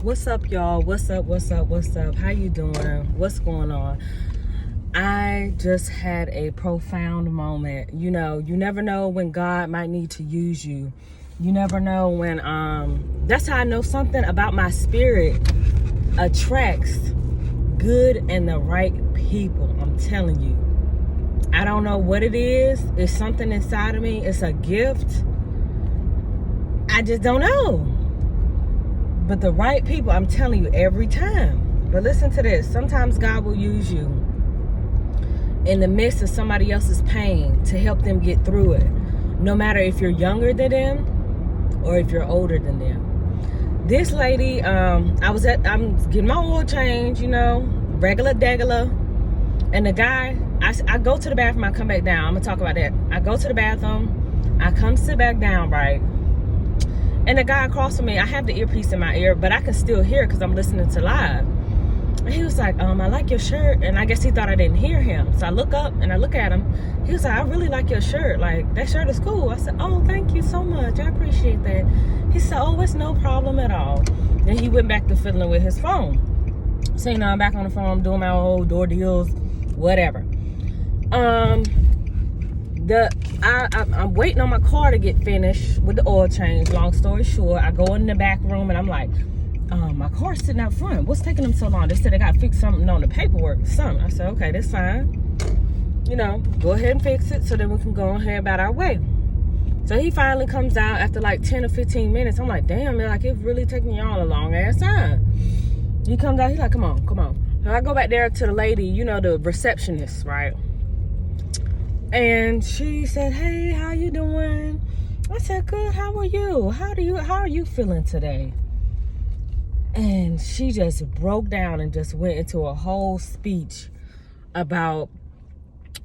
What's up, y'all? What's up? How you doing? What's going on? I just had a profound moment. You know, you never know when God might need to use you. You never know when that's how I know something about my spirit attracts good and the right people. I'm telling you. I don't know what it is. It's something inside of me. It's a gift. I just don't know. But the right people, I'm telling you, every time. But listen to this. Sometimes God will use you in the midst of somebody else's pain to help them get through it. No matter if you're younger than them or if you're older than them. This lady, I'm getting my oil change, you know, regular degular. And the guy, I go to the bathroom, I come back down. I'm going to talk about that. I go to the bathroom, I come sit back down, right? And the guy across from me, I have the earpiece in my ear, but I can still hear it because I'm listening to live. And he was like, I like your shirt. And I guess he thought I didn't hear him. So I look up and I look at him. He was like, I really like your shirt. Like, that shirt is cool. I said, oh, thank you so much. I appreciate that. He said, oh, it's no problem at all. Then he went back to fiddling with his phone. So, you know, I'm back on the phone, doing my old door deals, whatever. I'm waiting on my car to get finished with the oil change. Long story short, I go in the back room and I'm like, my car's sitting out front. What's taking them so long? They said they got to fix something on the paperwork or something. I said, okay, that's fine. You know, go ahead and fix it so that we can go ahead about our way. So he finally comes out after like 10 or 15 minutes. I'm like, damn, man, like it's really taking y'all a long ass time. He comes out, he's like, come on. So I go back there to the lady, you know, the receptionist, right? And she said, hey, how you doing? I said, good, how are you? How are you feeling today? And she just broke down and just went into a whole speech about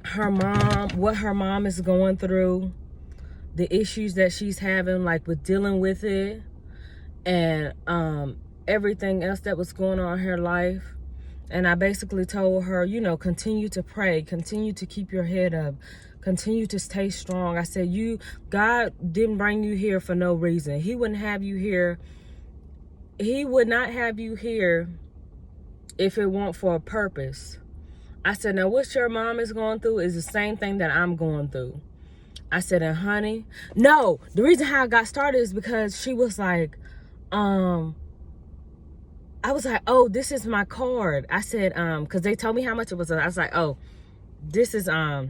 her mom, what her mom is going through, the issues that she's having, like with dealing with it, and everything else that was going on in her life. And I basically told her, you know, continue to pray, continue to keep your head up, continue to stay strong. I said, God didn't bring you here for no reason. He wouldn't have you here. He would not have you here if it weren't for a purpose. I said, now what your mom is going through is the same thing that I'm going through. I said, and honey, no, the reason how I got started is because she was like, I was like, oh, this is my card. I said, because they told me how much it was. I was like, oh, this is, my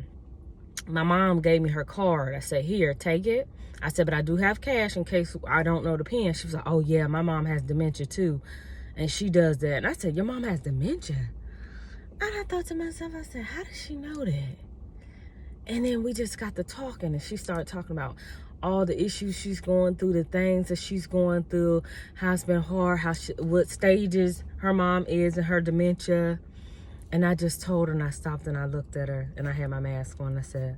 mom gave me her card. I said, here, take it. I said, but I do have cash in case I don't know the pin. She was like, oh, yeah, my mom has dementia too. And she does that. And I said, your mom has dementia? And I thought to myself, I said, how does she know that? And then we just got to talking, and she started talking about all the issues she's going through, the things that she's going through, how it's been hard, what stages her mom is in her dementia. And I just told her, and I stopped and I looked at her, and I had my mask on. I said,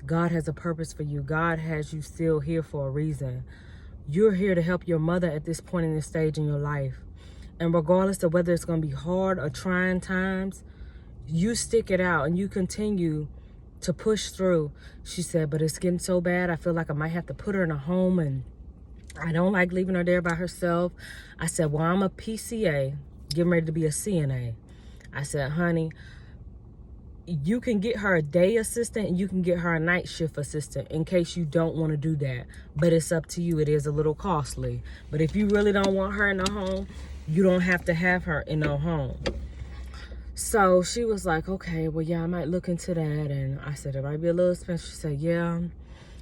God has a purpose for you. God has you still here for a reason. You're here to help your mother at this point in this stage in your life. And regardless of whether it's going to be hard or trying times, you stick it out and you continue to push through. She said, but it's getting so bad, I feel like I might have to put her in a home, and I don't like leaving her there by herself. I said, well, I'm a PCA, getting ready to be a CNA. I said, honey, you can get her a day assistant and you can get her a night shift assistant in case you don't want to do that. But it's up to you. It is a little costly. But if you really don't want her in the home, you don't have to have her in no home. So she was like, okay, well, yeah, I might look into that. And I said, it might be a little expensive. She said, yeah.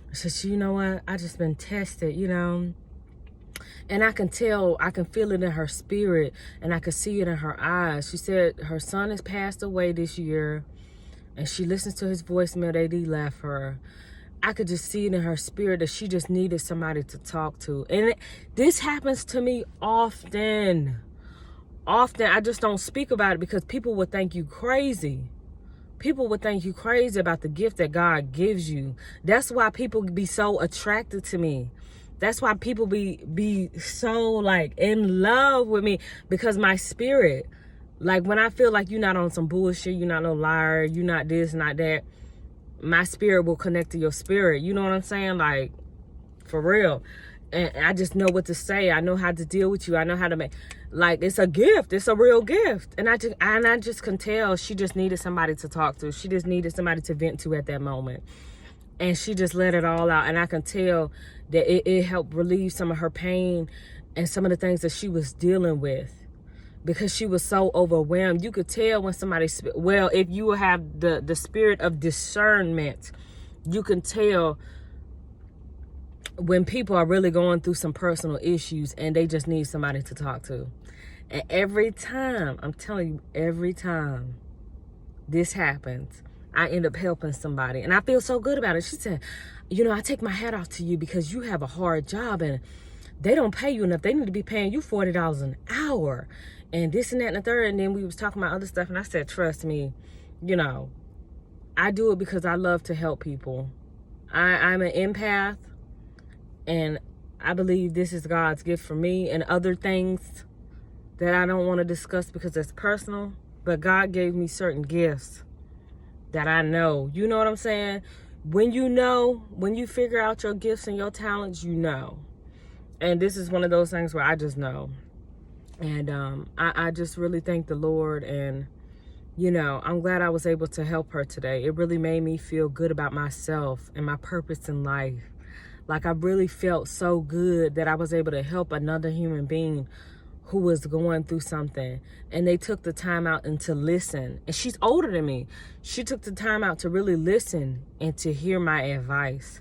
I said, you know what? I just been tested, you know. And I can tell, I can feel it in her spirit, and I can see it in her eyes. She said her son has passed away this year, and she listens to his voicemail that he left her. I could just see it in her spirit that she just needed somebody to talk to. And this happens to me often. I just don't speak about it because people would think you crazy. People would think you crazy about the gift that God gives you. That's why people be so attracted to me. That's why people be so like in love with me, because my spirit, like when I feel like you're not on some bullshit, you're not no liar, you're not this, not that, my spirit will connect to your spirit. You know what I'm saying? Like, for real. And I just know what to say. I know how to deal with you. I know how to make, like, it's a gift. It's a real gift. And I just can tell she just needed somebody to talk to. She just needed somebody to vent to at that moment. And she just let it all out. And I can tell that it helped relieve some of her pain and some of the things that she was dealing with, because she was so overwhelmed. You could tell when somebody, well, if you have the spirit of discernment, you can tell when people are really going through some personal issues and they just need somebody to talk to. And every time, I'm telling you, every time this happens, I end up helping somebody. And I feel so good about it. She said, you know, I take my hat off to you because you have a hard job and they don't pay you enough. They need to be paying you $40 an hour and this and that and the third. And then we was talking about other stuff. And I said, trust me, you know, I do it because I love to help people. I'm an empath. And I believe this is God's gift for me, and other things that I don't want to discuss because it's personal. But God gave me certain gifts that I know. You know what I'm saying? When you know, when you figure out your gifts and your talents, you know. And this is one of those things where I just know. And I just really thank the Lord. And, you know, I'm glad I was able to help her today. It really made me feel good about myself and my purpose in life. Like, I really felt so good that I was able to help another human being who was going through something. And they took the time out and to listen. And she's older than me. She took the time out to really listen and to hear my advice.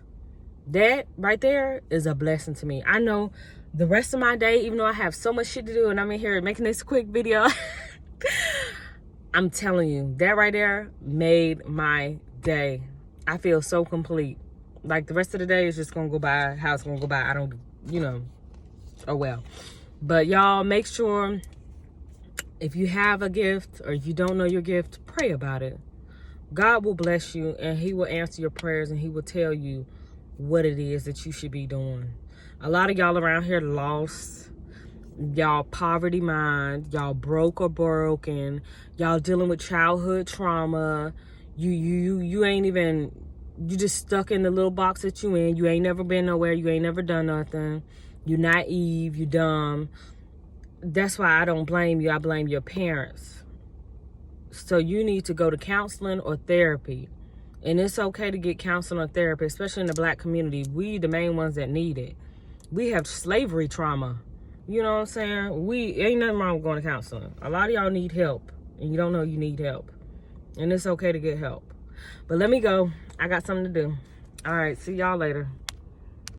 That right there is a blessing to me. I know the rest of my day, even though I have so much shit to do and I'm in here making this quick video, I'm telling you, that right there made my day. I feel so complete. Like, the rest of the day is just going to go by how it's going to go by. I don't, you know, oh well. But y'all, make sure if you have a gift or if you don't know your gift, pray about it. God will bless you and he will answer your prayers and he will tell you what it is that you should be doing. A lot of y'all around here lost. Y'all poverty mind. Y'all broke or broken. Y'all dealing with childhood trauma. You ain't even... You just stuck in the little box that you in. You ain't never been nowhere. You ain't never done nothing. You naive. You dumb. That's why I don't blame you. I blame your parents. So you need to go to counseling or therapy. And it's okay to get counseling or therapy, especially in the black community. We the main ones that need it. We have slavery trauma. You know what I'm saying? Ain't nothing wrong with going to counseling. A lot of y'all need help. And you don't know you need help. And it's okay to get help. But let me go. I got something to do. All right. See y'all later.